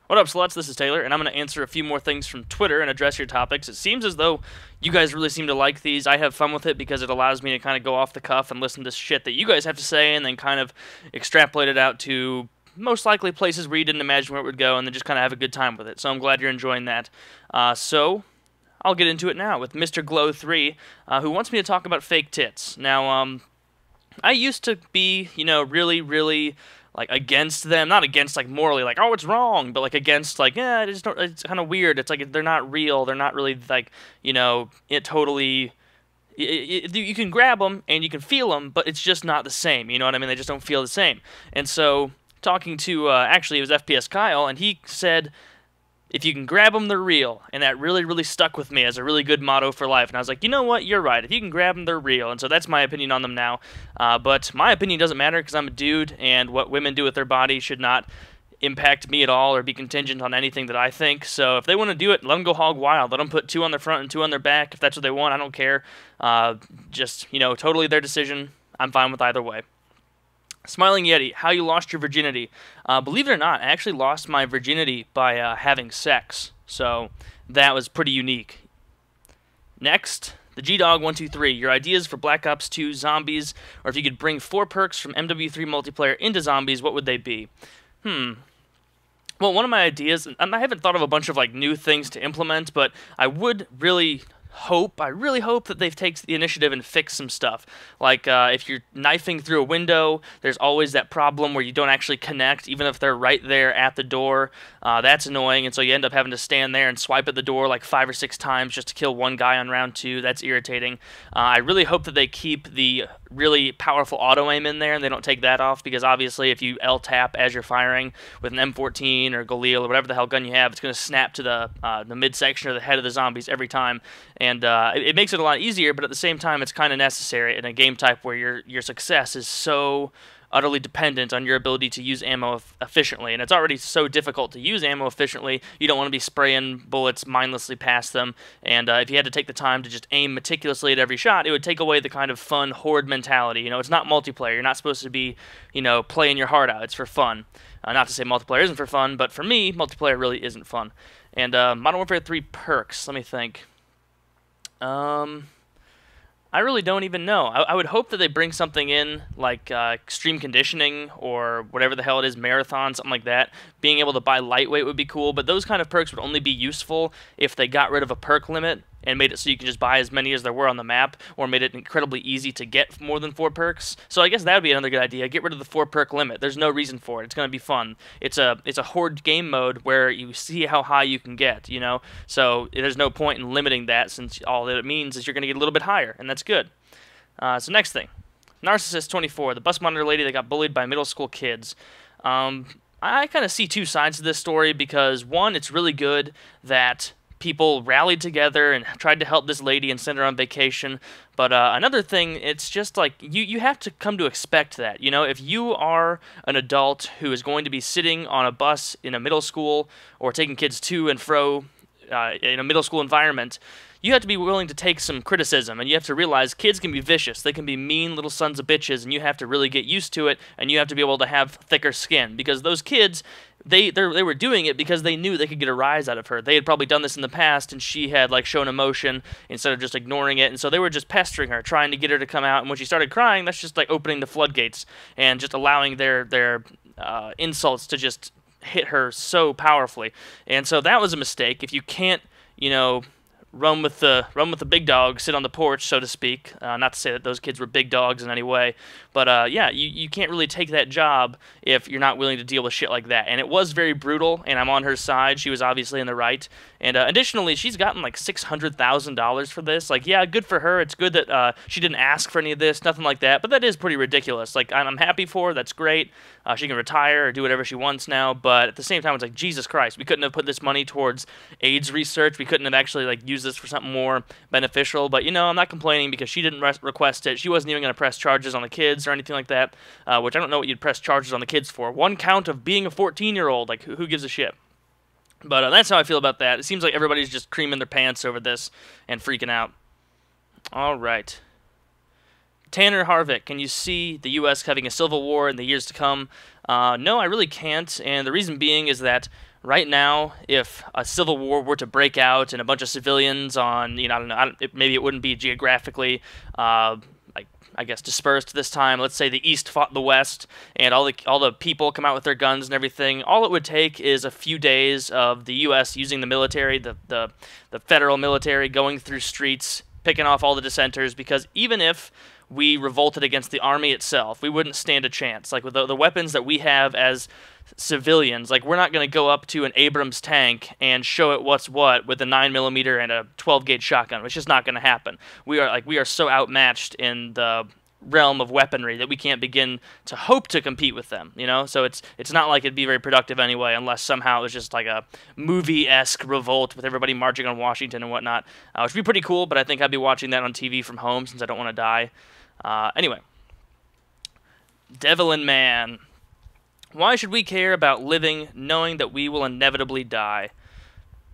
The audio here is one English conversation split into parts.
What up, sluts? This is Taylor, and I'm going to answer a few more things from Twitter and address your topics. It seems as though you guys really seem to like these. I have fun with it because it allows me to kind of go off the cuff and listen to shit that you guys have to say and then kind of extrapolate it out to most likely places where you didn't imagine where it would go and then just kind of have a good time with it. So I'm glad you're enjoying that. So I'll get into it now with Mr. Glow3, who wants me to talk about fake tits. Now, I used to be, really like against them, not against like morally, like oh it's wrong, but like against like yeah, it's kind of weird. It's like they're not real. They're not really like it totally. You can grab them and you can feel them, but it's just not the same. You know what I mean? They just don't feel the same. And so talking to actually it was FPS Kyle, and he said if you can grab them, they're real. And that really stuck with me as a really good motto for life. And I was like, you know what? You're right. If you can grab them, they're real. And so that's my opinion on them now. But my opinion doesn't matter because I'm a dude, and what women do with their body should not impact me at all or be contingent on anything that I think. So if they want to do it, let them go hog wild. Let them put two on their front and two on their back. If that's what they want, I don't care. Totally their decision. I'm fine with either way. Smiling Yeti, how you lost your virginity. Believe it or not, I actually lost my virginity by having sex. So that was pretty unique. Next, the G-Dog123, your ideas for Black Ops 2 Zombies, or if you could bring 4 perks from MW3 multiplayer into Zombies, what would they be? Well, one of my ideas, and I haven't thought of a bunch of like new things to implement, but I really hope that they've taken the initiative and fixed some stuff. Like, if you're knifing through a window, there's always that problem where you don't actually connect, even if they're right there at the door. That's annoying, and so you end up having to stand there and swipe at the door like 5 or 6 times just to kill one guy on round 2. That's irritating. I really hope that they keep the really powerful auto-aim in there and they don't take that off, because obviously if you L-tap as you're firing with an M14 or Galil or whatever the hell gun you have, it's going to snap to the midsection or the head of the zombies every time. And it makes it a lot easier, but at the same time, it's kind of necessary in a game type where your success is so utterly dependent on your ability to use ammo efficiently. And it's already so difficult to use ammo efficiently, you don't want to be spraying bullets mindlessly past them. And if you had to take the time to just aim meticulously at every shot, it would take away the kind of fun horde mentality. It's not multiplayer. You're not supposed to be, playing your heart out. It's for fun. Not to say multiplayer isn't for fun, but for me, multiplayer really isn't fun. And Modern Warfare 3 perks, let me think. I really don't even know. I would hope that they bring something in like extreme conditioning or whatever the hell it is, marathon, something like that. Being able to buy lightweight would be cool, but those kind of perks would only be useful if they got rid of a perk limit and made it so you can just buy as many as there were on the map, or made it incredibly easy to get more than 4 perks. So I guess that would be another good idea. Get rid of the 4 perk limit. There's no reason for it. It's going to be fun. It's a horde game mode where you see how high you can get, So there's no point in limiting that, since all that it means is you're going to get a little bit higher, and that's good. So next thing. Narcissist24, the bus monitor lady that got bullied by middle school kids. I kind of see 2 sides to this story, because one, it's really good that people rallied together and tried to help this lady and send her on vacation. But another thing, it's just like you have to come to expect that. If you are an adult who is going to be sitting on a bus in a middle school or taking kids to and fro in a middle school environment, you have to be willing to take some criticism, and you have to realize kids can be vicious. They can be mean little sons of bitches, and you have to really get used to it, and you have to be able to have thicker skin, because those kids, they were doing it because they knew they could get a rise out of her. They had probably done this in the past, and she had like shown emotion instead of just ignoring it, and so they were just pestering her, trying to get her to come out. And when she started crying, that's just like opening the floodgates and just allowing their insults to just hit her so powerfully. And so that was a mistake. If you can't, run with the big dog, sit on the porch, so to speak. Not to say that those kids were big dogs in any way, but yeah, you can't really take that job if you're not willing to deal with shit like that. And it was very brutal, and I'm on her side. She was obviously in the right. And additionally, she's gotten like $600,000 for this. Like, yeah, good for her. It's good that she didn't ask for any of this, nothing like that. But that is pretty ridiculous. Like, I'm happy for her. That's great. She can retire or do whatever she wants now. But at the same time, it's like, Jesus Christ, we couldn't have put this money towards AIDS research. We couldn't have actually like used this for something more beneficial. But I'm not complaining, because she didn't request it. She wasn't even going to press charges on the kids or anything like that. Which I don't know what you'd press charges on the kids for. 1 count of being a 14-year-old. Like, who gives a shit? But that's how I feel about that. It seems like everybody's just creaming their pants over this and freaking out. All right. Tanner Harvick, can you see the U.S. having a civil war in the years to come? No, I really can't, and the reason being is that right now, if a civil war were to break out and a bunch of civilians on, I don't know, maybe it wouldn't be geographically, like I guess dispersed this time. Let's say the East fought the West, and all the people come out with their guns and everything. All it would take is a few days of the U.S. using the military, the federal military, going through streets, picking off all the dissenters. Because even if we revolted against the army itself, we wouldn't stand a chance. Like with the weapons that we have as civilians, like we're not going to go up to an Abrams tank and show it what's what with a 9mm and a 12-gauge shotgun. It's just not going to happen. We are so outmatched in the realm of weaponry that we can't begin to hope to compete with them, So it's not like it'd be very productive anyway, unless somehow it was just like a movie-esque revolt with everybody marching on Washington and whatnot, which would be pretty cool, but I think I'd be watching that on TV from home since I don't want to die. Anyway. Devlin Man. Why should we care about living knowing that we will inevitably die?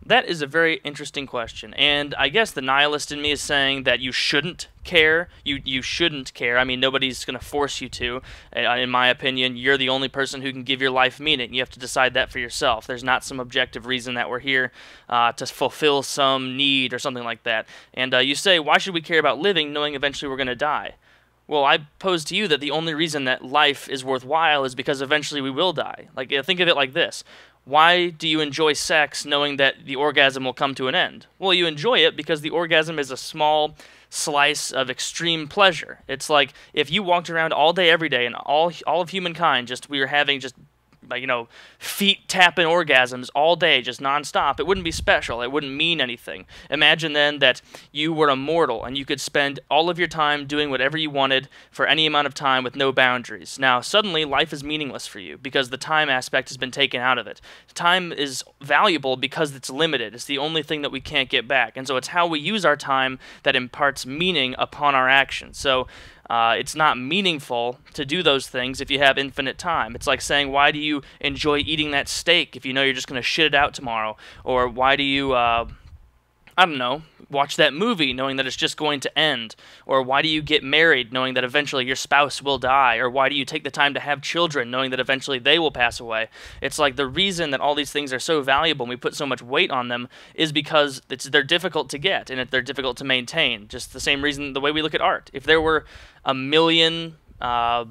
That is a very interesting question, and I guess the nihilist in me is saying that you shouldn't care. You shouldn't care. I mean, nobody's going to force you to. In my opinion, you're the only person who can give your life meaning. You have to decide that for yourself. There's not some objective reason that we're here to fulfill some need or something like that. And you say, why should we care about living knowing eventually we're going to die? Well, I pose to you that the only reason that life is worthwhile is because eventually we will die. Like, think of it like this. Why do you enjoy sex knowing that the orgasm will come to an end? Well, you enjoy it because the orgasm is a small slice of extreme pleasure. It's like if you walked around all day, every day, and all of humankind, we were having just feet tapping orgasms all day, just nonstop. It wouldn't be special. It wouldn't mean anything. Imagine then that you were immortal and you could spend all of your time doing whatever you wanted for any amount of time with no boundaries. Now, suddenly, life is meaningless for you because the time aspect has been taken out of it. Time is valuable because it's limited. It's the only thing that we can't get back. And so it's how we use our time that imparts meaning upon our actions. So it's not meaningful to do those things if you have infinite time. It's like saying, why do you enjoy eating that steak if you know you're just going to shit it out tomorrow? Or why do you, I don't know, watch that movie knowing that it's just going to end? Or why do you get married knowing that eventually your spouse will die? Or why do you take the time to have children knowing that eventually they will pass away? It's like the reason that all these things are so valuable and we put so much weight on them is because they're difficult to get and they're difficult to maintain. Just the same reason the way we look at art. If there were a million Mona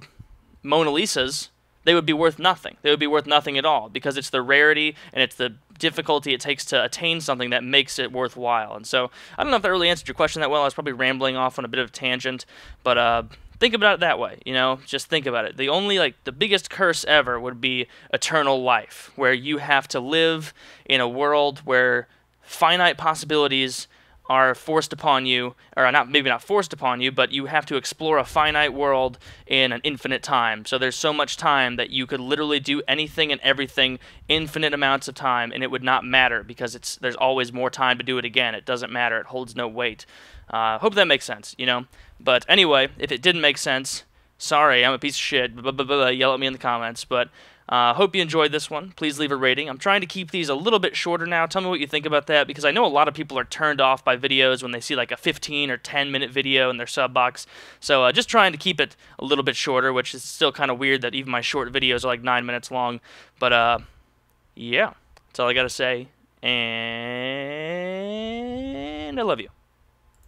Lisas, they would be worth nothing. They would be worth nothing at all because it's the rarity and it's the difficulty it takes to attain something that makes it worthwhile. And so I don't know if that really answered your question that well. I was probably rambling off on a bit of a tangent, but think about it that way, just think about it. The biggest curse ever would be eternal life, where you have to live in a world where finite possibilities are forced upon you, or maybe not forced upon you, but you have to explore a finite world in an infinite time. So there's so much time that you could literally do anything and everything infinite amounts of time, and it would not matter because there's always more time to do it again. It doesn't matter. It holds no weight. Hope that makes sense, But anyway, if it didn't make sense, sorry, I'm a piece of shit. Yell at me in the comments, but hope you enjoyed this one. Please leave a rating. I'm trying to keep these a little bit shorter now. Tell me what you think about that, because I know a lot of people are turned off by videos when they see like a 15 or 10-minute video in their sub box. So just trying to keep it a little bit shorter, which is still kind of weird that even my short videos are like 9 minutes long. But yeah, that's all I got to say. And I love you.